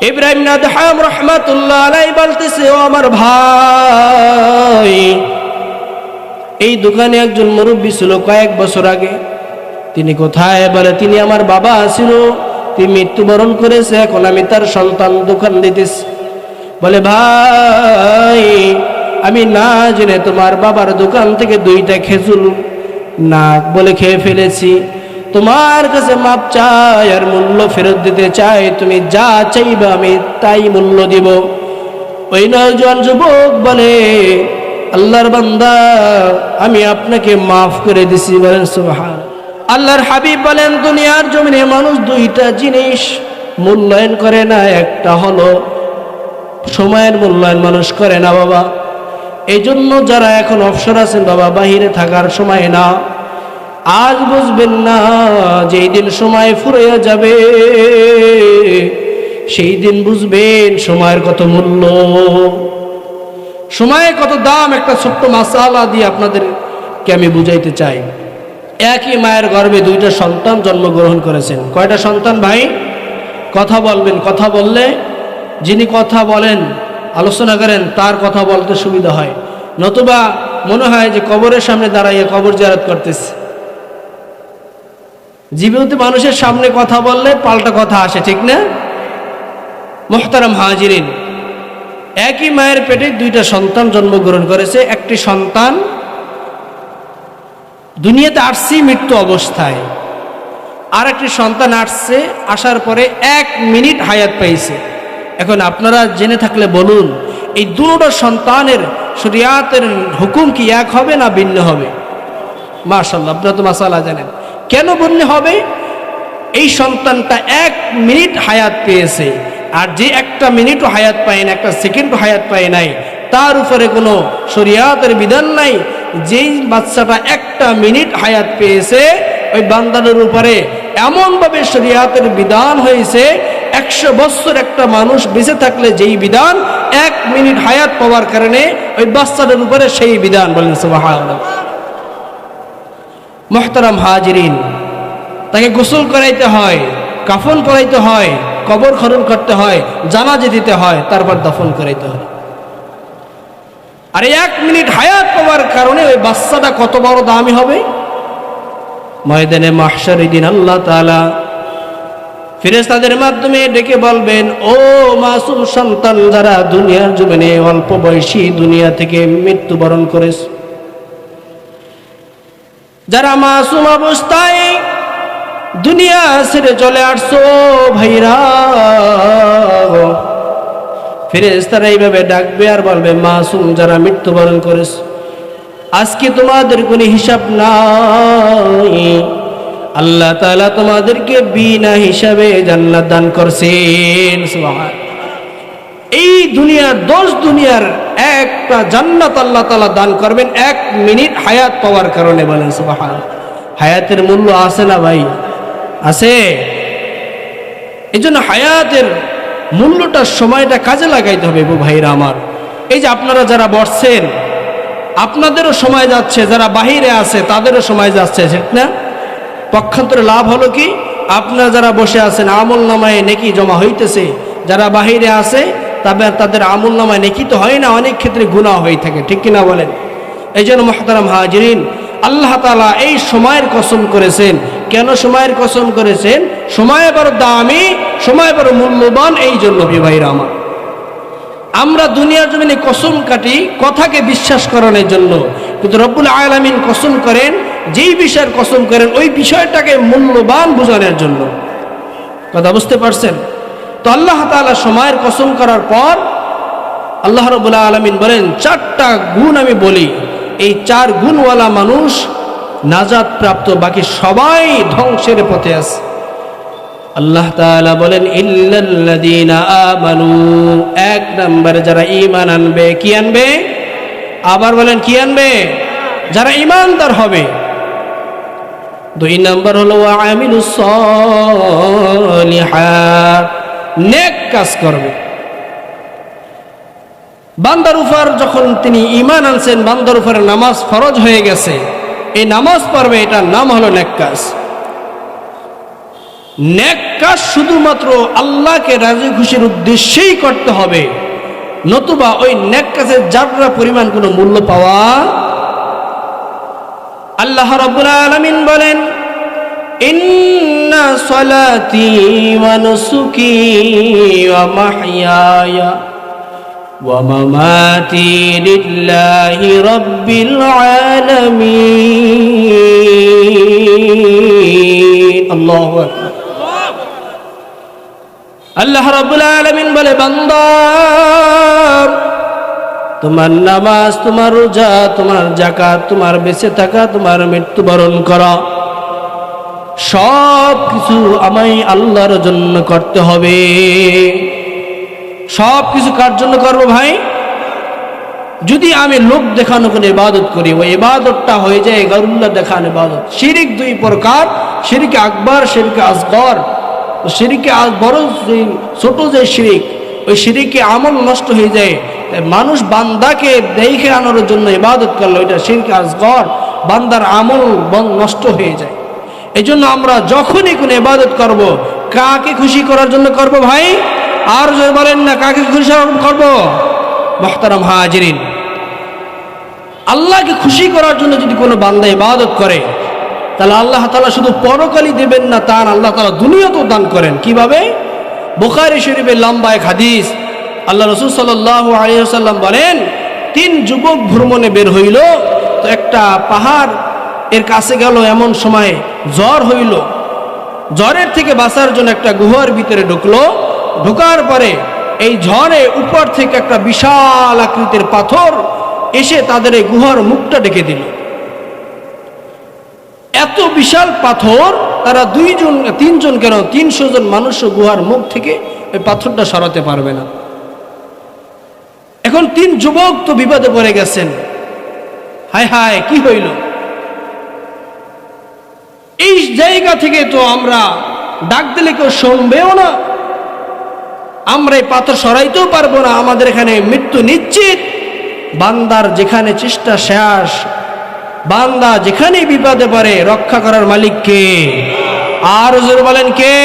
ইব্রাহিম নাদহাম রাহমাতুল্লাহ আলাইহি বলতেছে, ও আমার ভাই, এই দোকানে একজন মুরব্বী ছিল কয়েক বছর আগে। তিনি কোথায়? বলে তিনি আমার বাবা ছিল, তিনি মৃত্যুবরণ করেছে, এখন আমি তার সন্তান, দোকান দিতেছি। বলে ভাই, আমি না জেনে তোমার বাবার দোকান থেকে 2টা খেজুর না বলে খেয়ে ফেলেছি। তোমার কাছে মাপ চাই আর মূল্য ফেরত দিতে চাই, তুমি যা চাইবে আমি তাই মূল্য দিব। ওই নয়জন যুবক বলে, আল্লাহর বান্দা, আমি আপনাকে মাফ করে দিছি। বলেন সুবহান। আল্লাহর হাবিব বলেন, দুনিয়ার জমিনে মানুষ 2টা জিনিস মূল্যায়ন করে না, একটা হলো সময়ের মূল্যায়ন মানুষ করে না বাবা। এই জন্য যারা এখন অবসর আছেন বাবা, বাহিরে থাকার সময় না, আজ বুঝবেন না যেই দিন সময় ফুরিয়ে যাবে সেই দিন বুঝবেন সময়ের কত মূল্য, সময়ের কত দাম। একটা ছোট্ট মাসালা দিয়ে আপনাদেরকে আমি বুঝাইতে চাই। একই মায়ের গর্ভে 2টা সন্তান জন্মগ্রহণ করেছেন। কয়টা সন্তান ভাই? কথা বলবেন, কথা বললে যিনি কথা বলেন, আলোচনা করেন, তার কথা বলতে সুবিধা হয়, নতুবা মনে হয় যে কবরের সামনে দাঁড়াইয়া কবর জিয়ারত করতেছে। জীবিত মানুষের সামনে কথা বললে পাল্টা কথা আসে, ঠিক না? মুহতারাম হাজিরিন, একই মায়ের পেটে 2টা সন্তান জন্মগ্রহণ করেছে। একটি সন্তান দুনিয়াতে আসছে মৃত্যু অবস্থায়, আর একটি সন্তান আসছে, আসার পরে 1 মিনিট হায়াত পাইছে। এখন আপনারা জেনে থাকলে বলুন, এই 2টা সন্তানের শরিয়াতের হুকুম কি এক হবে না ভিন্ন হবে? মাশাআল্লাহ, আপনারা তো মাসালা জানেন। কেন ভিন্ন হবে? এই সন্তানটা 1 মিনিট হায়াত পেয়েছে, আর যে 1টা মিনিটও হায়াত পায় না, 1টা সেকেন্ডও হায়াত পায় নাই, তার উপরে কোনো শরিয়াতের বিধান নাই। যেই বাচ্চাটা 1টা মিনিট হায়াত পেয়েছে, ওই বান্দাদের উপরে এমনভাবে শরিয়াতের বিধান হয়েছে, 100 বছর একটা মানুষ বেঁচে থাকলে যেই বিধান, 1 মিনিট হায়াত পাওয়ার কারণে ওই বাচ্চাদের উপরে সেই বিধান। বলেন সুবহানাল্লাহ। মুহতারাম হাজিরিন, তাকে গোসল করাইতে হয়, কাফন পরাইতে হয়, কবর খনন করতে হয়, জানাজা দিতে হয়, তারপর দাফন করাইতে হয়। আর 1 মিনিট হায়াত পাওয়ার কারণে ওই বাচ্চাটা কত বড় দামি হবে। ময়দানে মাহশারের দিন আল্লাহ তাআলা ফেরেশতাদের মাধ্যমে ডেকে বলবেন, ও মাসুম সন্তান, যারা দুনিয়ার জীবনে অল্প বয়সী দুনিয়া থেকে মৃত্যুবরণ করেছে, যারা মাসুম অবস্থায় দুনিয়া ছেড়ে চলে আসছো ভাইরা, ফেরেশতারা এইভাবে ডাকবে আর বলবে, মাসুম যারা মৃত্যুবরণ করেছে, আজকে তোমাদের কোনো হিসাব নাই, আল্লাহ তাআলা তোমাদেরকে বিনা হিসাবে জান্নাত দান করছেন। সুবহান। এই দুনিয়ার 10 দুনিয়ার একটা জান্নাত আল্লাহ তাআলা দান করবেন 1 মিনিট হায়াত পাওয়ার কারণে। বলেন সুবহান। হায়াতের মূল্য আছে না ভাই? আছে। এই জন্য হায়াতের মূল্যটা, সময়টা কাজে লাগাইতে হবে ভাইরা আমার। এই যে আপনারা যারা বসছেন, আপনাদেরও সময় যাচ্ছে, যারা বাহিরে আছে তাদেরও সময় যাচ্ছে, ঠিক না? পক্ষান্তরে লাভ হলো কি, আপনারা যারা বসে আছেন আমল নামায় নেকি জমা হইতেছে, যারা বাহিরে আছে তাদের আমল নামায় নেকি তো হয় না, অনেক ক্ষেত্রে গুনাহ হয়ে থাকে, ঠিক কিনা বলেন? এই জন্য মুহতারাম হাজিরিন, আল্লাহ তাআলা এই সময়ের কসম করেছেন। কেন সময়ের কসম করেছেন? সময় বড় দামি, সময় বড় মূল্যবান। এই জন্য ভাইরা আমার, আমরা দুনিয়ার জমিনে কসম কাটি কথাকে বিশ্বাস করানোর জন্য, কিন্তু রব্বুল আলামিন কসম করেন, যেই বিষয়ের কসম করেন ওই বিষয়টাকে মূল্যবান বোঝানোর জন্য। কথা বুঝতে পারছেন? তো আল্লাহ তাআলা সময়ের কসম করার পর আল্লাহ রাব্বুল আলামিন বলেন, 4টা গুণ আমি বলি, এই 4 গুণওয়ালা মানুষ নাজাত প্রাপ্ত, বাকি সবাই ধ্বংসের পথে আছে। আল্লাহ তাআলা বলেন, ইল্লাল্লাযীনা আমানু, 1 নম্বরে যারা ঈমান আনবে। কি আনবে? আবার বলেন, কি আনবে? যারা ঈমানদার হবে। 2 নম্বর হলো ওয়া আমিলুস সলিহাত, নেক কাজ করবে। বান্দার উপর যখন তিনি ঈমান আনছেন, বান্দার উপরে নামাজ ফরজ হয়ে গেছে, এই নামাজ পড়বে, এটার নাম হলো নেক কাজ। নেক কাজ শুধুমাত্র আল্লাহকে রাজি খুশির উদ্দেশ্যেই করতে হবে, নতুবা ওই নেক কাজের যাত্রা পরিমাণ কোনো মূল্য পাওয়া। আল্লাহ রাব্বুল আলামিন বলেন, ইন্না সলাতি ওয়া নুসুকি ওয়া মাহইয়ায়া ওয়া মামাতি লিল্লাহি রাব্বিল আলামিন। আল্লাহু আকবার। আল্লাহ রাব্বুল আলামিন বলে, বান্দা তোমার নামাজ, তোমার রোজা, তোমার যাকাত, তোমার বেঁচে থাকা, তোমার মৃত্যুবরণ করা, সব কিছু আমায় আল্লাহর জন্য করতে হবে। সব কিছু কার জন্য করবো ভাই? যদি আমি লোক দেখানো কোনো ইবাদত করি, ওই ইবাদতটা হয়ে যায় গায়রুল্লাহ দেখানো ইবাদত। শিরিক দুই প্রকার, শিরিক আকবার, শিরিক আসগর। শিরিকে বড় যে ছোট যে শিরিক, ওই শিরিকে আমল নষ্ট হয়ে যায়। মানুষ বান্দাকে দেখে আনার জন্য ইবাদত করলো, এটা শিরক আসগর, বান্দার আমল নষ্ট হয়ে যায়। এই জন্য আমরা যখনই কোনো ইবাদত করব, কাকে খুশি করার জন্য করব ভাই? আর যদি বলেন না কাকে খুশি করব? মুহতারাম হাজিরিন, আল্লাহকে খুশি করার জন্য যদি কোনো বান্দা ইবাদত করে, তাহলে আল্লাহ তাআলা শুধু পরকালই দেবেন না, তার আল্লাহ তাআলা দুনিয়াতেও দান করেন। কিভাবে? বুখারী শরীফের লম্বা এক হাদিস, আল্লাহ রাসূল সাল্লাল্লাহু আলাইহি ওয়াসাল্লাম বলেন, 3 যুবক ভ্রমণে বের হইল, তো একটা পাহাড় এর কাছে গেল, এমন সময় জ্বর হইল। জ্বরের থেকে বাঁচার জন্য একটা গুহার ভিতরে ঢুকলো। ঢোকার পরে এই ঝড়ে উপর থেকে একটা বিশাল আকৃতির পাথর এসে তাদের এই গুহার মুখটা ঢেকে দিল। এত বিশাল পাথর, তারা 3 কেন 300 জন মানুষ গুহার মুখ থেকে ওই পাথরটা সরাতে পারবে না। এখন 3 যুবক তো বিপদে পড়ে গেছেন। হায় হায়, কি হইল? এই জায়গা থেকে তো আমরা ডাক দিলে কেউ শুনবেও না, আমরা এই পাথর সরাইতেও পারবো না, আমাদের এখানে মৃত্যু নিশ্চিত। বান্দার যেখানে চেষ্টা শেষ, বান্দা যেখানেই বিপদে পড়ে, রক্ষা করার মালিক কে? আর হুজুর বলেন কে?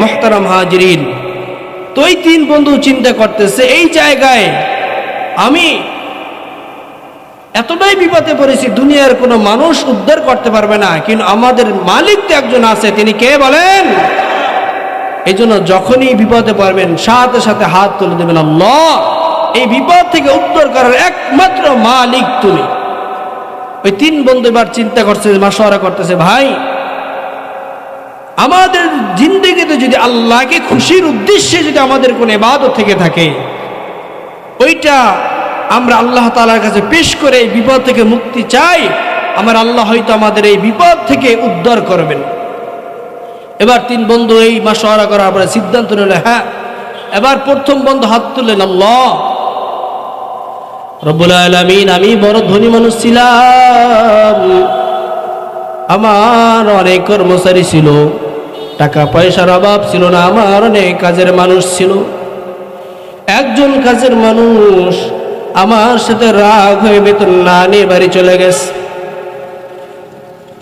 মুহতারাম হাজিরিন, তো এই 3 বন্ধু চিন্তা করতেছে, এই জায়গায় আমি এতটাই বিপদে পড়েছি, দুনিয়ার কোনো মানুষ উদ্ধার করতে পারবে না, কিন্তু আমাদের মালিক তো একজন আছে। তিনি কে বলেন? এই জন্য যখনই বিপদে পড়বেন, সাথে সাথে হাত তুলে দেবেন, আল্লাহ, এই বিপদ থেকে উদ্ধার করার একমাত্র মালিক তুমি। ওই 3 বন্ধু এবার চিন্তা করছে, মাশওয়ারা করতেছে, ভাই আমাদের জিন্দেগিতে যদি আল্লাহকে খুশির উদ্দেশ্যে যদি আমাদের কোনো ইবাদত থেকে থাকে, ওইটা আমরা আল্লাহ তাআলার কাছে পেশ করে এই বিপদ থেকে মুক্তি চাই, আমার আল্লাহ হয়তো আমাদের এই বিপদ থেকে উদ্ধার করবেন। এবার 3 বন্ধু এই মাশওয়ারা করার পরে সিদ্ধান্ত নিল, হ্যাঁ। এবার প্রথম বন্ধু হাত তুললেন, আল্লাহ রব্বুল আলামিন, আমি বড় ধনী মানুষ ছিলাম, আমার অনেক কর্মচারী ছিল, টাকা পয়সার অভাব ছিল না, আমার অনেক কাজের মানুষ ছিল। একজন কাজের মানুষ আমার সাথে রাগ হয়ে বেতন না নিয়ে বাড়ি চলে গেছে।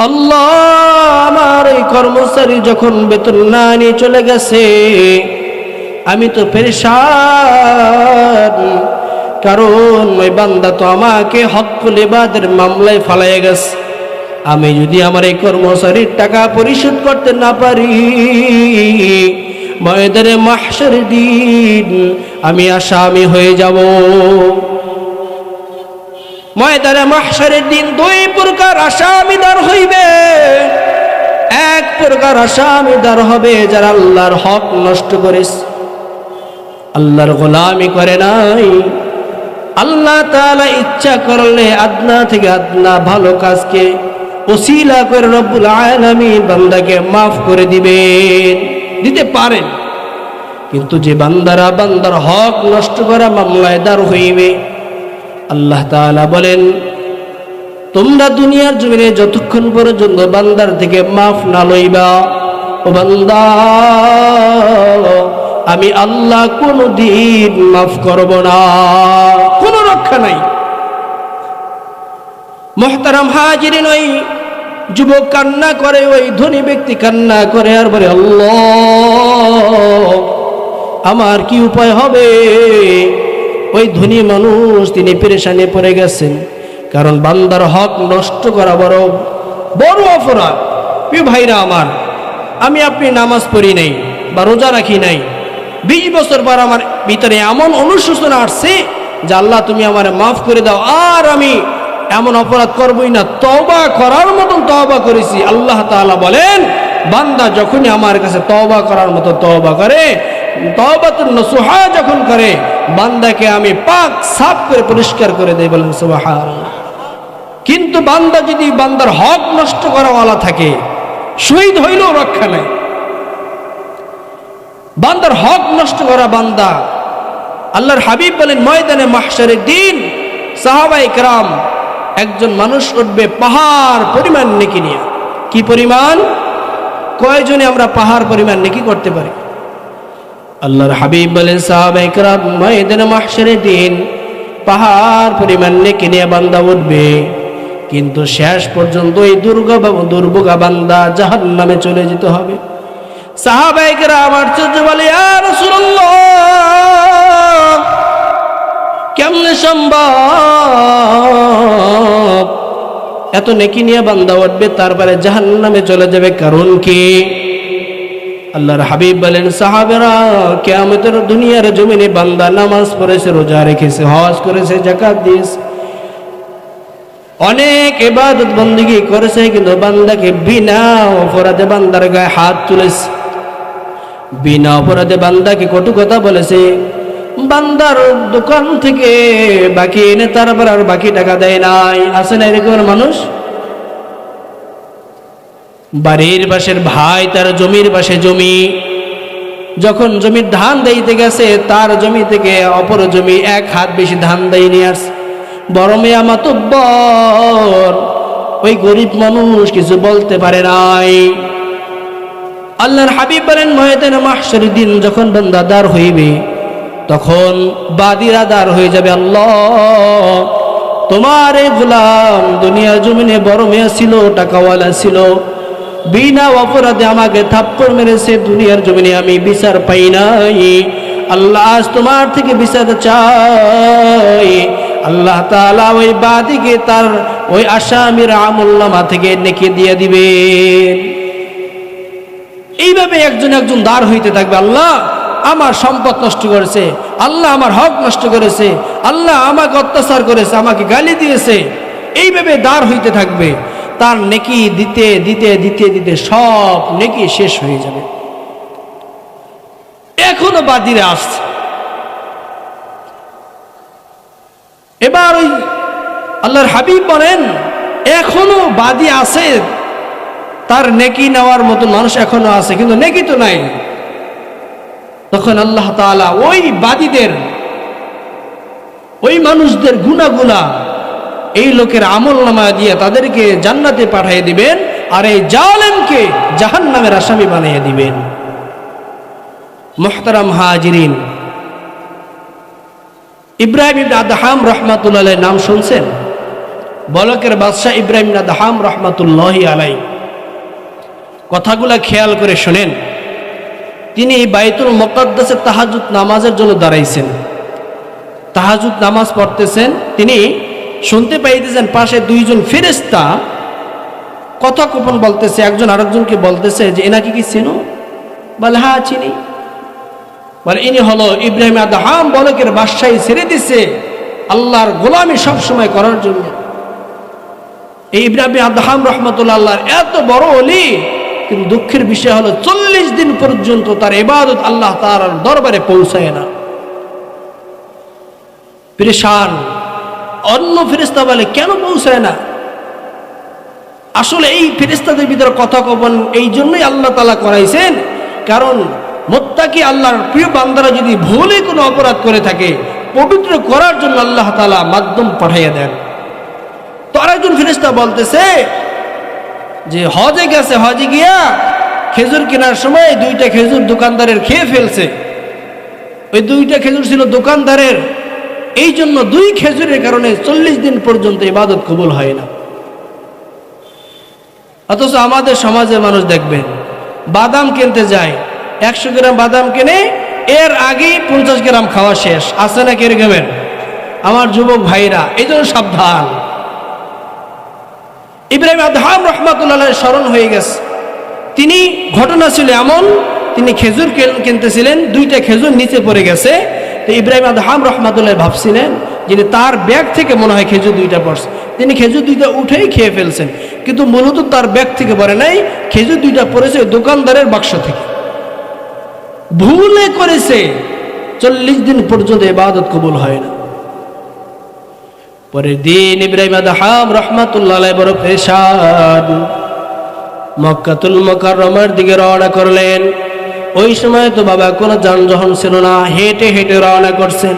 আল্লাহ, আমার এই কর্মচারী যখন বেতন না নিয়ে চলে গেছে, আমি তো পেরেশান, কারণ ওই বান্দা তো আমাকে হকুল ইবাদের মামলায় ফালাইয়া গেছে। আমি যদি আমার এই কর্মচারীর টাকা পরিশোধ করতে না পারি, ময়দানে মাহশারের দিন আমি আসামি হয়ে যাব। ময়দানে মাহশারের দিন 2 প্রকার আসামিদার হইবে। এক প্রকার আসামিদার হবে যারা আল্লাহর হক নষ্ট করেছে, আল্লাহর গোলামি করে নাই। আল্লাহ তাআলা ইচ্ছা করলে আদনা থেকে আদনা ভালো কাজকে ওসিলা করে রব্বুল আলামিন বান্দাকে মাফ করে দিতে পারেন। কিন্তু যে বান্দারা বান্দার হক নষ্ট করা মামলায় দাঁড় হইবে, আল্লাহ তাআলা বলেন, তোমরা দুনিয়ার জমিনে যতক্ষণ পর্যন্ত বান্দার থেকে মাফ না লইবা, ও বান্দা, আমি আল্লাহ কোনদিন মাফ করব না, কোনো রক্ষা নাই। মুহতারাম হাজিরিন, ওই যুবক কান্না করে, ওই ধনী ব্যক্তি কান্না করে আর বলে, আল্লাহ আমার কি উপায় হবে? ওই ধনী মানুষ তিনি পেরেশানি পড়ে গেছেন, কারণ বান্দার হক নষ্ট করা বড় বড় অপরাধ। প্রিয় ভাইরা আমার, আমি আপনি নামাজ পড়ি নাই বা রোজা রাখি নাই, 20 বছর পর আমার ভিতরে এমন অনুশোচনা আসছে যে আল্লাহ তুমি আমার মাফ করে দাও, আর আমি এমন অপরাধ করবই না। তওবা করার মতন তওবা করেছি। আল্লাহ তাআলা বলেন, বান্দা যখনই আমার কাছে তওবা করার মতো তওবা করে, তওবাতুন নসুহা যখন করে, বান্দাকে আমি পাক সাফ করে পরিষ্কার করে দেই। বলেন সুবহানাল্লাহ। কিন্তু বান্দা যদি বান্দার হক নষ্ট করাওয়ালা থাকে, শহীদ হইলেও রক্ষা নাই। বান্দার হক নষ্ট করা বান্দা, আল্লাহর হাবিব বলেন ময়দানে মাহশারের দিন সাহাবায়ে কেরাম, একজন মানুষ উঠবে পাহাড় পরিমাণ নেকি নিয়ে। কি পরিমাণ? কয়জনে আমরা পাহাড় পরিমাণ নেকি করতে পারি? আল্লাহর হাবিব বলেন সাহাবায়ে কেরাম ময়দানে মাহশারের দিন পাহাড় পরিমাণ নেকি নিয়ে বান্দা উঠবে, কিন্তু শেষ পর্যন্ত এই দুর্ভোগা বান্দা জাহান্নামে চলে যেতে হবে। সাহাবায়ে কেরাম আশ্চর্য বলে, ইয়া রাসূলুল্লাহ কেমনে সম্ভব? এত নেকি নিয়ে বান্দা উঠবে, তারপরে জাহান্নামে চলে যাবে, কারণ কি? আল্লাহর হাবিব বলেন, সাহাবেরা কিয়ামতের দুনিয়ার জমিনে বান্দা নামাজ পড়েছে, রোজা রেখেছে, হজ করেছে, যাকাত দিয়েছে, অনেক ইবাদত বন্দেগী করেছে, কিন্তু বান্দাকে বিনা অপরাধে বান্দার গায়ে হাত তুলেছে, বিনা অপরাধে বান্দাকে কটু কথা বলেছে, বান্দার দোকান থেকে বাকি এনে তারপর আর বাকি টাকা দেয় নাই। আছে না এরকম মানুষ? বাড়ির পাশের ভাই তার জমির পাশে জমি, যখন জমির ধান দিতে গেছে, তার জমি থেকে অপর জমি 1 হাত বেশি ধান দিয়ে নিয়ে আসছে। বড় মেয়া মাতব্বর, ওই গরিব মানুষ কিছু বলতে পারে নাই। আল্লাহর হাবিব বলেন ময়দানে মাহশারের দিন যখন বান্দা দাঁড় হইবে, তখন বাদীরা দাঁড় হয়ে যাবে, আল্লাহ তোমার এই গোলাম দুনিয়ার জমিনে বড় মেয়া ছিল, টাকাওয়ালা ছিল, বিনা অপরাধে আমাকে থাপ্পড় মেরেছে, দুনিয়ার জমিনে আমি বিচার পাই নাই। আল্লাহ আজ তোমার থেকে বিচার চাই। আল্লাহ তাআলা ওই বাদীকে তার ওই আসামির আমলনামা থেকে নেকি দিয়ে দিবেন। এইভাবে একজন একজন দাঁড় হইতে থাকবে, আল্লাহ আমার সম্পদ নষ্ট করেছে, আল্লাহ আমার হক নষ্ট করেছে, আল্লাহ আমাকে অত্যাচার করেছে, আমাকে গালি দিয়েছে। এইভাবে দাঁড় হইতে থাকবে, তার নেকি দিতে দিতে দিতে দিতে সব নেকি শেষ হয়ে যাবে। এখনো বাদীরা আসছে। এবার ওই আল্লাহর হাবিব বলেন এখনো বাদী আছে, তার নেকি নেওয়ার মতো মানুষ এখনো আছে, কিন্তু নেকি তো নাই। তখন আল্লাহ তাআলা ওই বাদীদের, ওই মানুষদের গুনাহগুলা এই লোকের আমলনামা দিয়ে তাদেরকে জান্নাতে পাঠিয়ে দিবেন, আর এই জালেমকে জাহান্নামের আসামি বানিয়ে দিবেন। মুহতারাম হাজিরিন, ইব্রাহিম ইবনে আদহাম রাহমাতুল্লাহ আলাইহির নাম শুনছেন? বলকের বাদশাহ ইব্রাহিম ইবনে আদহাম রাহমাতুল্লাহি আলাইহি। কথাগুলা খেয়াল করে শুনেন। তিনি বাইতুল মুকাদ্দাসে তাহাজ্জুদ নামাজের জন্য দাঁড়াইছেন, তাহাজ্জুদ নামাজ পড়তেছেন। তিনি শুনতে পাইতেছেন পাশে 2 জন ফেরেশতা কথোপকথন বলতেছে, একজন আরেকজনকে বলতেছে যে এনাকে কি চেনো? বলে হ্যাঁ চিনি। বলে ইনি হলো ইব্রাহিম আদহাম, বলকের বাদশাহী ছেড়ে দিছে আল্লাহর গোলামি সব সময় করার জন্য। এই ইব্রাহিম আদহাম রাহমাতুল্লাহ আল্লাহর এত বড় ওলি, কিন্তু দুঃখের বিষয় হলো 40 দিন পর্যন্ত তার ইবাদত আল্লাহ তাআলার দরবারে পৌঁছায় না। পেরেশান। অন্য ফেরেশতা বলে কেন পৌঁছায় না? আসলে এই ফেরেশতাদের ভিতরে কথোপকথন এই জন্যই আল্লাহ তাআলা করাইছেন, কারণ মুত্তাকি আল্লাহর প্রিয় বান্দারা যদি ভুলে কোনো অপরাধ করে থাকে, পবিত্র করার জন্য আল্লাহ তাআলা মাধ্যম পাঠাইয়া দেন। তো আরেকজন ফেরেশতা বলতেছে যে হজে গেছে, হজে গিয়া খেজুর কেনার সময় 2টা খেজুর দোকানদারের খেয়ে ফেলছে। ওই 2টা খেজুর ছিল দোকানদারের, এই জন্য 2 খেজুরের কারণে 40 দিন পর্যন্ত ইবাদত কবুল হয় না। অথচ আমাদের সমাজের মানুষ দেখবেন বাদাম কিনতে যায়, 100 গ্রাম বাদাম কিনে এর আগেই 50 গ্রাম খাওয়া শেষ। আছে না কিরকমের? আমার যুবক ভাইরা, এই জন্য সাবধান। ইব্রাহিম আদহাম রহমাতুল্লাহ স্মরণ হয়ে গেছে। তিনি, ঘটনা ছিল এমন, তিনি খেজুর কিনতেছিলেন, 2টা খেজুর নিচে পড়ে গেছে। তো ইব্রাহিম আদহাম রহমাতুল্লাহ ভাবছিলেন যে তার ব্যাগ থেকে মনে হয় খেজুর 2টা পড়ছে। তিনি খেজুর 2টা উঠেই খেয়ে ফেলছেন, কিন্তু মূলত তার ব্যাগ থেকে পড়ে নাই, খেজুর 2টা পড়েছে দোকানদারের বাক্স থেকে। ভুলে করেছে, 40 দিন পর্যন্ত ইবাদত কবুল হয় না। পরের দিন ইব্রাহিম আদহাম রহমাতুল্লাহ আলাইহি বড় পেরেশান, মক্কাতুল মুকাররমার দিকে রওনা করলেন। ওই সময় তো বাবা কোনো যানবাহন ছিল না, হেঁটে হেঁটে রওনা করছেন।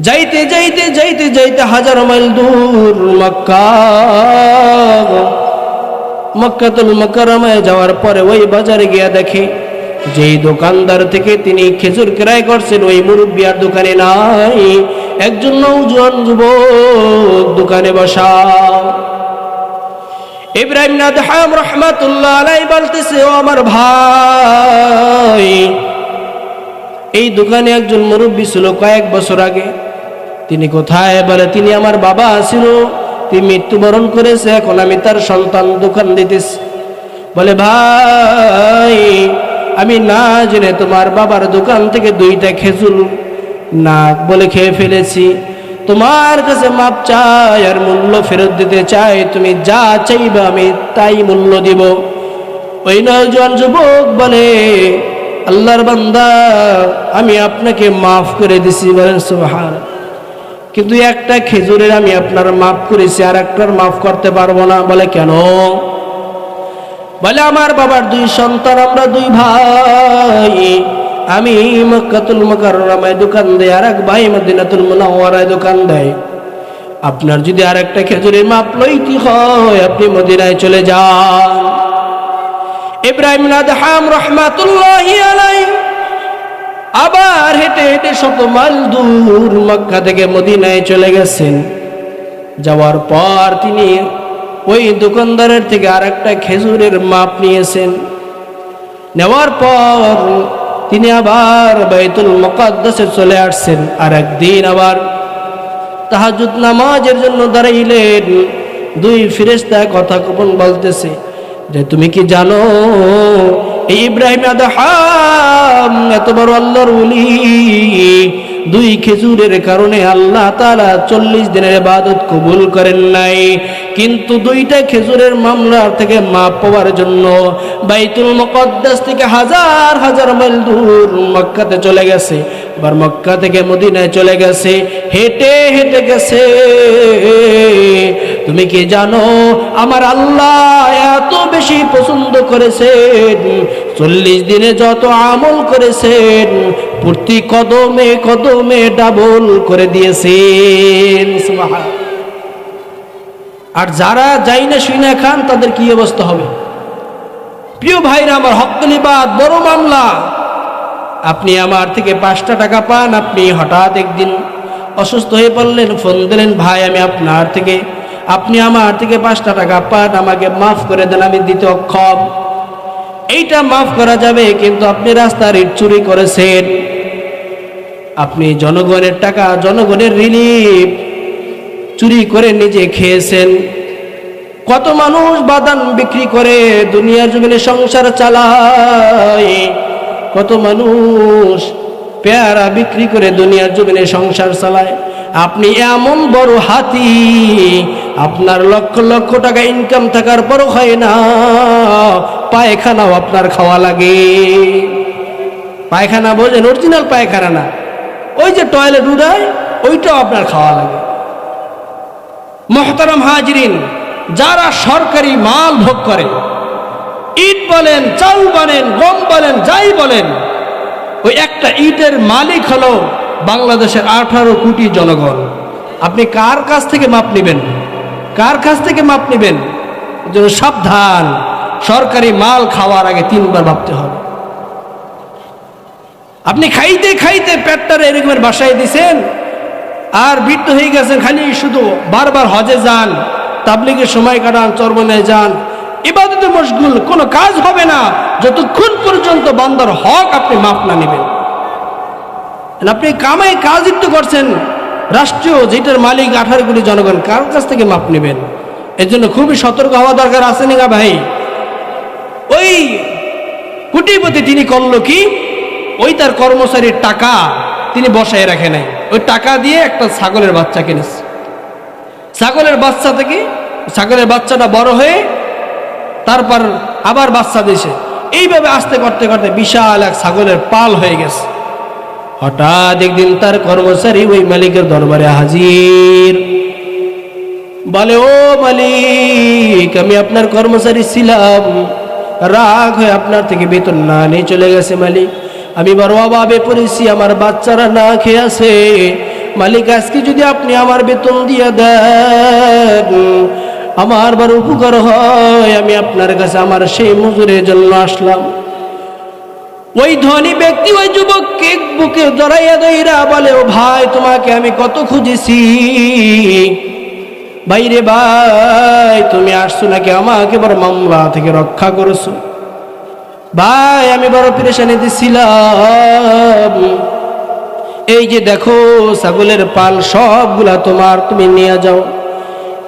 যাইতে যাইতে যাইতে যাইতে হাজার মাইল দূর মক্কাতুল মুকাররমায় যাওয়ার পরে ওই বাজারে গিয়া দেখে যেই দোকানদার থেকে তিনি খেজুর ক্রয় করছেন ওই মুরব্বি আর দোকানে নাই, একজন নওজোয়ান যুবক দোকানে বসা। ইব্রাহিম আদহাম রহমাতুল্লাহ আলাইহি বলতেছে, ও আমার ভাই, এই দোকানে একজন মুরব্বি ছিল কয়েক বছর আগে। তিনি কোথায়? বলে তিনি আমার বাবা ছিল, তিনি মৃত্যুবরণ করেছে, এখন আমি তার সন্তান, দোকান দিতেছি। বলে ভাই, আমি না জেনে তোমার বাবার দোকান থেকে 2টা খেজুর না বলে খেয়ে ফেলেছি, তোমার কাছে মাপ চাই আর মূল্য ফেরত দিতে চাই, তুমি যা চাইবে আমি তাই মূল্য দিব। ওই নওজোয়ান যুবক বলে, আল্লাহর বান্দা, আমি আপনাকে মাফ করে দিছি। বলেন সুবহানাল্লাহ। কিন্তু একটা খেজুরের আমি আপনার মাফ করেছি, আর একটার মাফ করতে পারবো না। বলে কেন? বলে আমার বাবার 2 সন্তান, আমরা 2 ভাই, আমি মক্কাতুল মুকাররমায় দোকান দেই, আর এক ভাই মদিনাতুল মুনাওয়ারায় দোকান দেয়। আপনার যদি আর একটা খেজুরের মাপ লইতে হয় আপনি মদিনায় চলে যান। ইব্রাহিম আদহাম রহমাতুল্লাহি আলাইহি আবার হেঁটে হেঁটে 100 মাইল দূর মক্কা থেকে মদিনায় চলে গেছেন। যাওয়ার পর তিনি ওই দোকানদারের থেকে আর একটা খেজুরের মাপ নিয়েছেন। নেওয়ার পর তিনি আবার বাইতুল মুকাদ্দাসে চলে আসছেন। আর একদিন আবার তাহাজ্জুদ নামাজের জন্য দাঁড়াইলেন। 2 ফেরেশতা কথা গোপন বলতেছে যে তুমি কি জানো এই ইব্রাহিম আদহাম এত বড় আল্লাহর ওলি, 2 খেজুরের কারণে আল্লাহ তাআলা 40 দিনের ইবাদত কবুল করেন নাই, কিন্তু 2টা খেজুরের মামলা থেকে মাপ পাওয়ার জন্য বাইতুল মুকাদ্দাস থেকে হাজার হাজার মাইল দূর মক্কাতে চলে গেছে। আবার মক্কা থেকে মদিনায় চলে গেছে, হেঁটে হেঁটে গেছে। তুমি কি জানো আমার আল্লাহ এত বেশি পছন্দ করেছেন, 40 দিনে যত আমল করেছেন প্রতি কদমে কদমে ডাবল করে দিয়েছেন। সুবহানাল্লাহ। আর যারা যাই না শুই না খান তাদের কি অবস্থা হবে? প্রিয় ভাইরা আমার, হক্কুল ইবাদ বড় মামলা। আপনি আমার থেকে 5টা টাকা পান, আপনি হঠাৎ একদিন অসুস্থ হয়ে পড়লেন, ফোন দিলেন, ভাই আমি আপনি আমার থেকে 5টা টাকা পান, আমাকে মাফ করে দেন, আমি দিতে অক্ষম। এইটা মাফ করা যাবে, কিন্তু আপনি রাস্তার ইট চুরি করেছেন, আপনি জনগণের টাকা, জনগণের রিলিফ চুরি করে নিজে খেয়েছেন। কত মানুষ বাদাম বিক্রি করে দুনিয়ার জমিনে সংসার চালায়, কত মানুষ পেয়ারা বিক্রি করে দুনিয়ার জমিনে সংসার চালায়। আপনি এমন বড় হাতি, আপনার লক্ষ লক্ষ টাকা ইনকাম থাকার পরও হয় না, পায়খানাও আপনার খাওয়া লাগে। পায়খানা বোঝেন? অরিজিনাল পায়খানা না, ওই যে টয়লেট উড়ায় ওইটাও আপনার খাওয়া লাগে। মুহতারাম হাজিরিন, যারা সরকারি মাল ভোগ করে, ইট বলেন, চাল বলেন, গম বলেন, যাই বলেন, ওই একটা ইটের মালিক হলো বাংলাদেশের 18 কোটি জনগণ। আপনি কার কাছ থেকে মাপ নেবেন? কার কাছ থেকে মাপ নেবেন? এজন্য সাবধান, সরকারি মাল খাওয়ার আগে 3 বার ভাবতে হবে। আপনি খাইতে খাইতে পেটটারে এরকমের বাসায় দিছেন, আর বৃদ্ধ হয়ে গেছেন, খালি শুধু বারবার হজে যান, তাবলীগের সময় কাটান, চরমনে যান, ইবাদতে মশগুল, কোনো কাজ হবে না যতক্ষণ পর্যন্ত বান্দার হক আপনি মাফ না নেবেন। আপনি কামাই কাজই তো করছেন রাষ্ট্রীয়, যেটার মালিক 18 কোটি জনগণ, কার কাছ থেকে মাপ নেবেন? এর জন্য খুবই সতর্ক হওয়া দরকার আছে না ভাই? ওই কোটিপতি তিনি করলো কি, ওই তার কর্মচারীর টাকা তিনি বসায় রাখে নাই, ওই টাকা দিয়ে একটা ছাগলের বাচ্চা কিনেছে। ছাগলের বাচ্চা থেকে ছাগলের বাচ্চাটা বড় হয়ে তারপর আবার বাচ্চা দিয়েছে, এইভাবে আস্তে করতে করতে বিশাল এক ছাগলের পাল হয়ে গেছে। হঠাৎ একদিন তার কর্মচারী ওই মালিকের দরবারে হাজির, বলে, ও মালিক, আমি আপনার কর্মচারী ছিলাম, রাগ হয়ে আপনার থেকে বেতন না নিয়ে চলে গেছে মালিক। আমি বড় অভাবে পড়েছি, আমার বাচ্চারা না খেয়ে আছে। মালিক, আজকে যদি আপনি আমার বেতন দিয়ে দেন আমার বড় উপকার হয়, আমি আপনার কাছে আমার সেই মজুরের জন্য আসলাম। ওই ধনী ব্যক্তি ওই যুবককে বুকে জড়াইয়া দইরা বলে, ও ভাই, তোমাকে আমি কত খুঁজেছি ভাইরে ভাই, তুমি আসছো নাকি আমাকে বড় মামলা থেকে রক্ষা করেছো ভাই, আমি বড় পেরেশানিতে ছিলাম, এই যে দেখো ছাগলের পাল সবগুলা তোমার, তুমি নিয়ে যাও।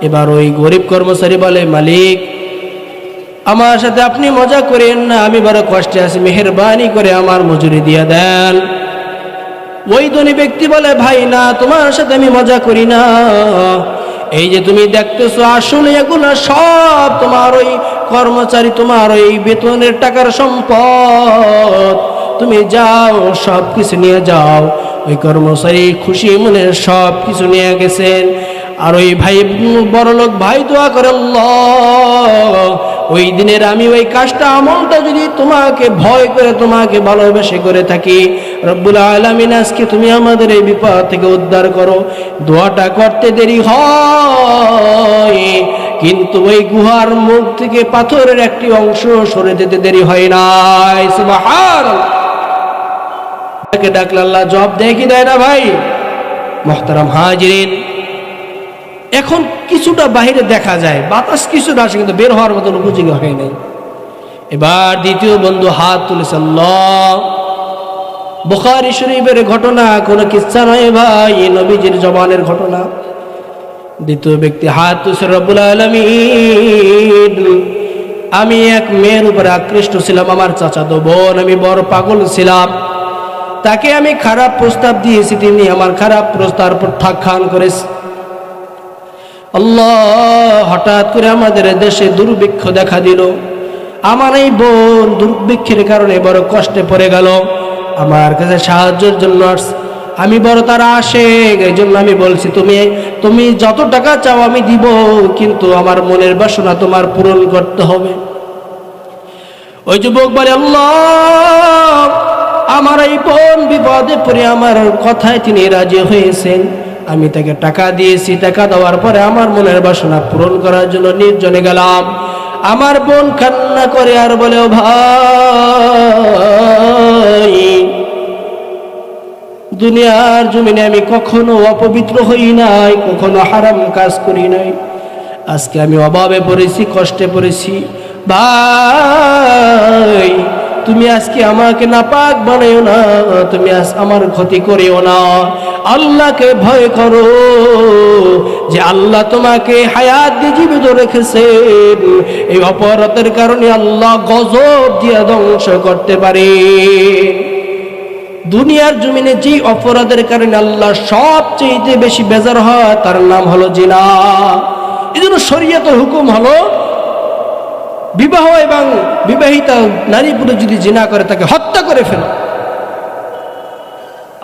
এবার ওই গরিব কর্মচারী বলে, মালিক, আমার সাথে আপনি মজা করেন না, আমি বড় কষ্টে আছি, মেহেরবানি করে আমার মজুরি দিয়ে দেন। ওই ধনী ব্যক্তি বলে, ভাই না, তোমার সাথে আমি মজা করি না, এই যে তুমি দেখতেছো আসলে এগুলো সব তোমার ওই কর্মচারী, তোমার ওই বেতনের টাকার সম্পদ, তুমি যাও সব কিছু নিয়ে যাও। ওই কর্মচারী খুশি মনে সব কিছু নিয়ে গেছেন। আর ওই ভাই, বড়লোক ভাই দোয়া করে, আল্লাহ, ওই দিনের আমি ওই কাজটা আমলটা যদি তোমাকে ভয় করে তোমাকে ভালোবেসে করে থাকি, রব্বুল আলামিন আজকে তুমি আমাদের এই বিপদ থেকে উদ্ধার করো। দোয়াটা করতে দেরি হয়, কিন্তু ওই গুহার মুখ থেকে পাথরের একটি অংশ সরে যেতে দেরি হয় নাই। সুবহানাল্লাহ। তাকে ডাকলে আল্লাহ জবাব দেয় কি দেয় না ভাই? মুহতারাম হাজিরিন, এখন কিছুটা বাহিরে দেখা যায়, বাতাস কিছুটা আসে, কিন্তু বের হওয়ার মতন উপযোগী হয় নাই। এবার দ্বিতীয় বন্ধু হাত তুলেছে, আল্লাহ, বুখারী শরীফের ঘটনা, কোনো কিচ্ছা নয় ভাই, নবীজির জবানের ঘটনা। দ্বিতীয় ব্যক্তি হাত তুলেছে, রব্বুল আলামিন, আমি এক মেয়ের উপরে আকৃষ্ট ছিলাম, আমার চাচাতো বোন, আমি বড় পাগল ছিলাম, তাকে আমি খারাপ প্রস্তাব দিয়েছি, তিনি আমার খারাপ প্রস্তাব প্রত্যাখ্যান করেছে। আল্লাহ, হঠাৎ করে আমাদের দেশে দুর্ভিক্ষ দেখা দিল, আমার এই বোন দুর্ভিক্ষের কারণে বড় কষ্টে পড়ে গেল, আমার কাছে সাহায্যের জন্য আসছে, আমি বড় তার আশেক, এই জন্য আমি বলছি, তুমি যত টাকা চাও আমি দিব, কিন্তু আমার মনের বাসনা তোমার পূরণ করতে হবে। ওই যুবক বলে, আল্লাহ, আমার এই বোন বিপদে পড়ে আমার কথায় তিনি রাজি হয়েছেন, আমি তাকে টাকা দিয়েছি, টাকা দেওয়ার পরে আমার মনের বাসনা পূরণ করার জন্য নির্জনে গেলাম। আমার বোন কান্না করে আর বলে, ও ভাই, দুনিয়ার জমিনে আমি কখনো অপবিত্র হই নাই, কখনো হারাম কাজ করি নাই, আজকে আমি অভাবে পড়েছি, কষ্টে পড়েছি, ভাই তুমি আজকে আমাকে নাপাক বানাইও না, তুমি আমার ক্ষতি করিও না, আল্লাহকে ভয় করো, যে আল্লাহ তোমাকে হায়াত দিয়ে জীবিত রেখেছেন, এই অপরাধের কারণে আল্লাহ গজব দিয়ে ধ্বংস করতে পারে। দুনিয়ার জমিনে যে অপরাধের কারণে আল্লাহ সবচেয়ে বেশি বেজার হয় তার নাম হলো জিনা। এই জন্য শরীয়তের হুকুম হলো, বিবাহ এবং বিবাহিতা নারী পুরুষ যদি জিনা করে তাকে হত্যা করে ফেলো।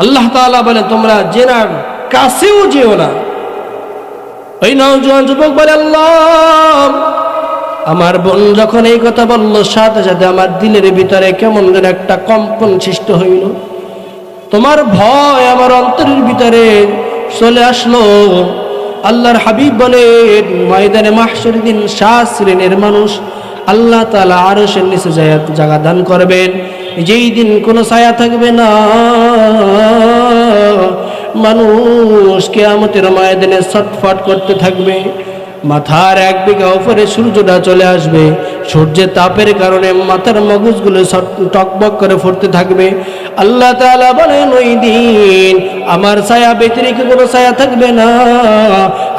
আল্লাহ তাআলা বলেন, তোমরা জিনার কাছেও যেও না। ওই নওজোয়ান যুবক বলে, আল্লাহ, আমার বোন যখন এই কথা বলল, সাথে সাথে আমার দিলের ভিতরে কেমন যেন একটা কম্পন সৃষ্টি হইল, তোমার ভয় আমার অন্তরের ভিতরে চলে আসলো। আল্লাহর হাবিব বলেন, ময়দানে মাহশরের দিন 7 শ্রেণীর মানুষ আল্লাহ তাআলা আরশের নিচে জায়গা দান করবেন, যেই দিন কোনো ছায়া থাকবে না, মানুষ কিয়ামতের ময়দানে ছটফট করতে থাকবে। মাথার 1 বিঘা উপরে সূর্যটা চলে আসবে, সূর্যের তাপের কারণে মাথার মগজগুলো টকবক করে ফুটতে থাকবে। আল্লাহ তাআলা বলেন ওই দিন আমার ছায়া ব্যতিরেকে কোনো ছায়া থাকবে না,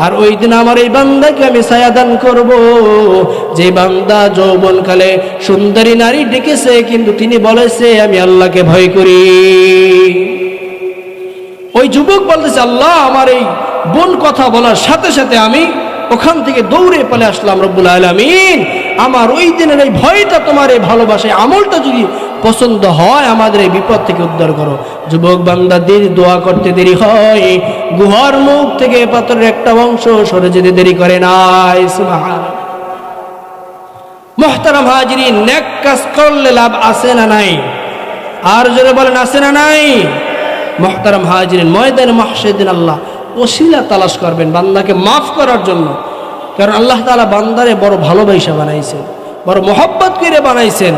আর ওই দিন আমার এই বান্দাকে আমি ছায়া দান করব। যে বান্দা যৌবনকালে সুন্দরী নারী ডেকেছে কিন্তু তিনি বলেছে আমি আল্লাহকে ভয় করি, ওই যুবক বলতেছে আল্লাহ আমার এই বোন কথা বলার সাথে সাথে আমি ওখান থেকে দৌড়ে পালে আসলাম, রব্বুল আলামিন আমার ওই দিনের এই ভয়টা তোমার এই ভালোবাসা আমলটা যদি পছন্দ হয় আমাদের এই বিপদ থেকে উদ্ধার করো। যুবক বান্দা দোয়া করতে দেরি হয়, গুহার মুখ থেকে পাথরের একটা অংশ সরে যেতে দেরি করে নাই। সুবহানাল্লাহ। মুহতারাম হাজিরিন, নেক কাজ করলে লাভ আছে না নাই? আর জোরে বলেন আছে না নাই? মুহতারাম হাজিরিন, ময়দানে মাহশারের দিন আল্লাহ ওসিলা তালাশ করবেন বান্দাকে মাফ করার জন্য, কারণ আল্লাহ তাআলা বান্দারে বড় ভালোবাসা বানাইছেন, বড় মহব্বত করে বানাইছেন,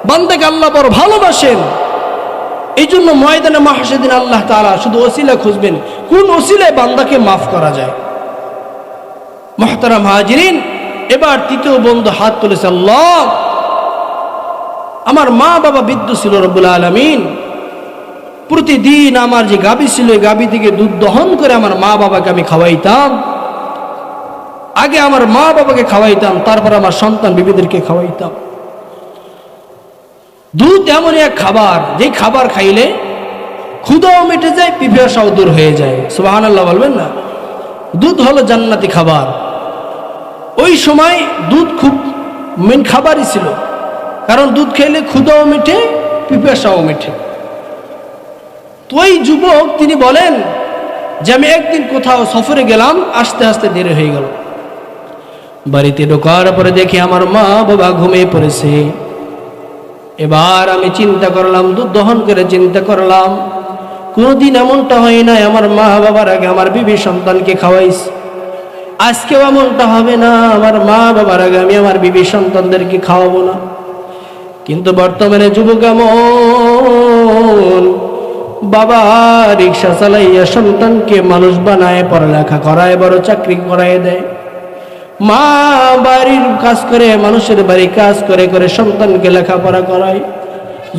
বান্দাকে আল্লাহ বড় ভালোবাসেন। এই জন্য ময়দানে মাহশারের দিন আল্লাহ তাআলা শুধু ওসিলা খুঁজবেন, কোন ওসিলায় বান্দাকে মাফ করা যায়। মুহতারাম হাজিরিন, এবার তৃতীয় বন্ধু হাত তুলেছে, আল্লাহ আমার মা বাবা বৃদ্ধ ছিল, রব্বুল আলামিন প্রতিদিন আমার যে গাভী ছিল এই গাভী থেকে দুধ দহন করে আমার মা বাবাকে আমি খাওয়াইতাম। আগে আমার মা বাবাকে খাওয়াইতাম, তারপর আমার সন্তান বিবিদেরকে খাওয়াইতাম। দুধ এমন এক খাবার, যে খাবার খাইলে ক্ষুধাও মিটে যায়, পিপাসাও দূর হয়ে যায়। সুবহানাল্লাহ বলবেন না? দুধ হলো জান্নাতি খাবার। ওই সময় দুধ খুব মেন খাবারই ছিল, কারণ দুধ খেলে ক্ষুধাও মিটে, পিপাসাও মিটে। তো ওই যুবক তিনি বলেন যে আমি একদিন কোথাও সফরে গেলাম, আসতে আসতে দেরি হয়ে গেল। বাড়িতে ঢোকার পরে দেখি আমার মা বাবা ঘুমিয়ে পড়েছে। এবার আমি চিন্তা করলাম, দুধ দহন করে চিন্তা করলাম কোনোদিন এমনটা হয় না আমার মা বাবার আগে আমার বিবি সন্তানকে খাওয়াইছি, আজকেও এমনটা হবে না আমার মা বাবার আগে আমি আমার বিবি সন্তানদেরকে খাওয়াবো না। কিন্তু বর্তমানে যুবক এমন, বাবা রিক্সা চালাইয়া সন্তানকে মানুষ বানায়, পড়ালেখা করায়, বড় চাকরি করায় দেয়। মা বাড়ির কাজ করে, মানুষের বাড়ি কাজ করে করে সন্তানকে লেখাপড়া করায়।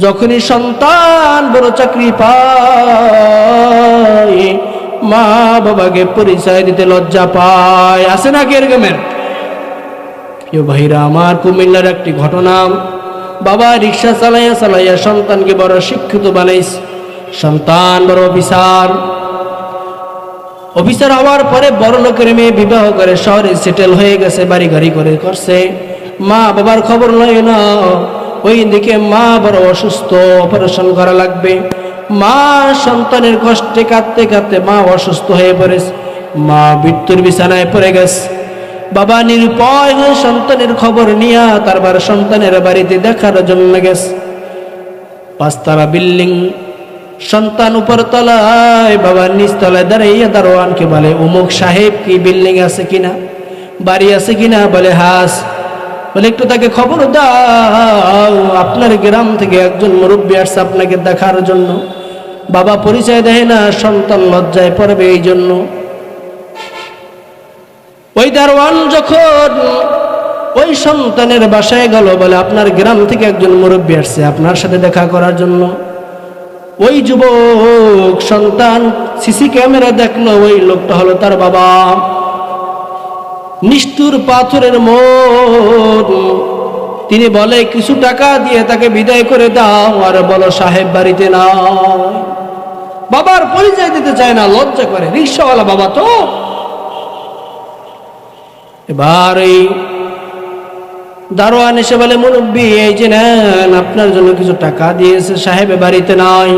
যখনই সন্তান বড় চাকরি পায় মা বাবাকে পরিচয় দিতে লজ্জা পায়। আছে নাকি এরকমের? কেউ ভাইরা আমার, কুমিল্লার একটি ঘটনা, বাবা রিক্সা চালাইয়া চালাইয়া সন্তানকে বড় শিক্ষিত বানাইছে। সন্তান বড় অফিসার হওয়ার পরে বড় লোকের মেয়ে বিবাহ করে শহরে সেটেল হয়ে গেছে, বাড়ি গাড়ি করে করছে। মা বাবার খবর লয় না। ওই দিকে মা বড় অসুস্থ, অপারেশন করা লাগবে। মা সন্তানের কষ্টে কাঁদতে কাঁদতে মা অসুস্থ হয়ে পড়েছে, মা মৃত্যুর বিছানায় পড়ে গেছে। বাবা নিরুপায় হয়ে সন্তানের খবর নিয়ে তারপর সন্তানের বাড়িতে দেখার জন্য গেছে। 5 তলা বিল্ডিং, সন্তান উপর তলায়, বাবা নিচ তলায় দাঁড়াইয়া দারোয়ানকে বলে অমুক সাহেব কি বিল্ডিং আছে কিনা, বাড়ি আছে কিনা? বলে হাস। বলে একটু তাকে খবর দাও, আপনার গ্রাম থেকে একজন মুরব্বী আসছে আপনাকে দেখার জন্য। বাবা পরিচয় দেয় না, সন্তান লজ্জায় পড়বে এই জন্য। ওই দারোয়ান যখন ওই সন্তানের বাসায় গেল, বলে আপনার গ্রাম থেকে একজন মুরব্বী আসছে আপনার সাথে দেখা করার জন্য। ওই যুবক সন্তান সিসি ক্যামেরা দেখলো, ওই লোকটা হলো তার বাবা। নিষ্ঠুর পাথরের মন, তিনি বলে কিছু টাকা দিয়ে তাকে বিদায় করে দাও, আর বলো সাহেব বাড়িতে না। বাবার পরিচয় দিতে চায় না, লজ্জা করে, রিকশাওয়ালা বাবা তো। এবার এই দারোয়ান এসে বলে মুরব্বী এই যে নেন, আপনার জন্য কিছু টাকা দিয়েছে, সাহেবে বাড়িতে নাই,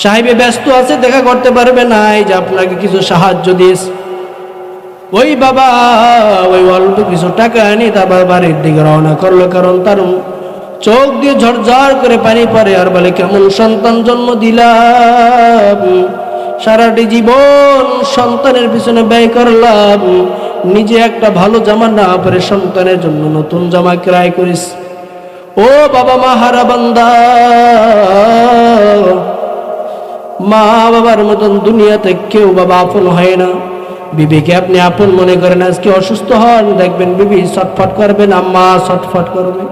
সাহেবে ব্যস্ত আছে, দেখা করতে পারবে না, এই যে আপনাকে কিছু সাহায্য দিয়েছে। ওই বাবা ওই অল্প কিছু টাকা আনি তারপর বাড়ির দিকে রওনা করলো, কারণ তার চোখ দিয়ে ঝরঝর করে পানি পড়ে। আর বলে কেমন সন্তান জন্ম দিলাম, সারাটি জীবন সন্তানের পিছনে ব্যয় করলাম, নিজে একটা ভালো জামা না পরে সন্তানের জন্য নতুন জামা ক্রয় করিস। ও বাবা মাহারা বান্দা, মা বাবার মতন দুনিয়াতে কেউ বাবা আপন হয় না। বিবিকে আপনি আপন মনে করেন, আজকে অসুস্থ হন, দেখবেন বিবি ছটফট করবেন, আম্মা ছটফট করবে।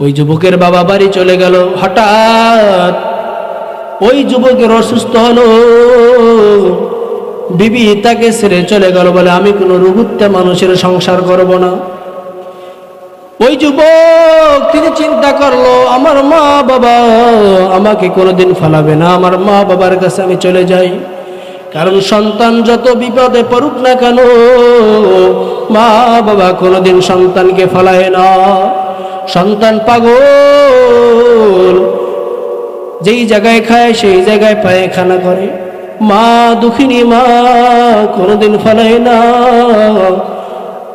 ওই যুবকের বাবা বাড়ি চলে গেল। হঠাৎ ওই যুবকের অসুস্থ হলো, বিবি তাকে ছেড়ে চলে গেল, বলে আমি কোনো রুহুত্তে মানুষের সংসার করব না। ওই যুবক তিনি চিন্তা করলো, আমার মা বাবা আমাকে কোনোদিন ফেলাবে না, আমার মা বাবার কাছে আমি চলে যাই। কারণ সন্তান যত বিপদে পড়ুক না কেন, মা বাবা কোনোদিন সন্তানকে ফেলায় না। সন্তান পাগল, যেই জায়গায় খায় সেই জায়গায় পায়খানা করে। মা দুঃখিনী, মা কোনোদিন ফেলায় না।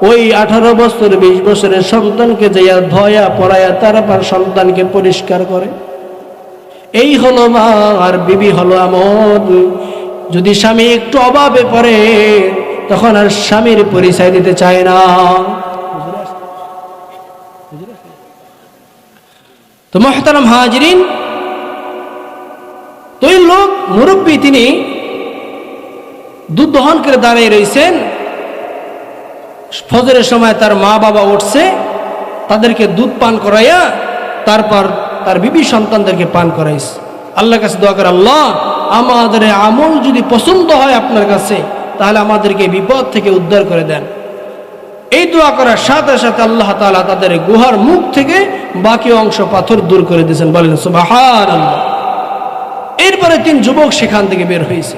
ওই 18 বছর 20 বছরের সন্তানকে যাইয়া ধয়া পড়ায়া তারপর সন্তানকে পরিষ্কার করে। এই হলো মা। আর বিবি হলো আমল। যদি স্বামী একটু অভাবে পড়ে তখন আর স্বামীর পরিচয় দিতে চায় না। তো মুহতারাম হাজিরিন, তো এই লোক মুরব্বী, তিনি দুধ দহন করে দাঁড়িয়ে রয়েছেন। ফজরের সময় তার মা বাবা উঠছে, তাদেরকে দুধ পান করাইয়া তারপর তার বিবি সন্তানদেরকে পান করাইছে। আল্লাহর কাছে দোয়া করে, আল্লাহ আমাদের আমল যদি পছন্দ হয় আপনার কাছে, তাহলে আমাদেরকে বিপদ থেকে উদ্ধার করে দেন। এই দোয়া করার সাথে সাথে আল্লাহ তাআলা তাদের গুহার মুখ থেকে বাকি অংশ পাথর দূর করে দিয়েছেন। বলেন সুবহানাল্লাহ। এরপরে 3 যুবক সেখান থেকে বের হয়েছে।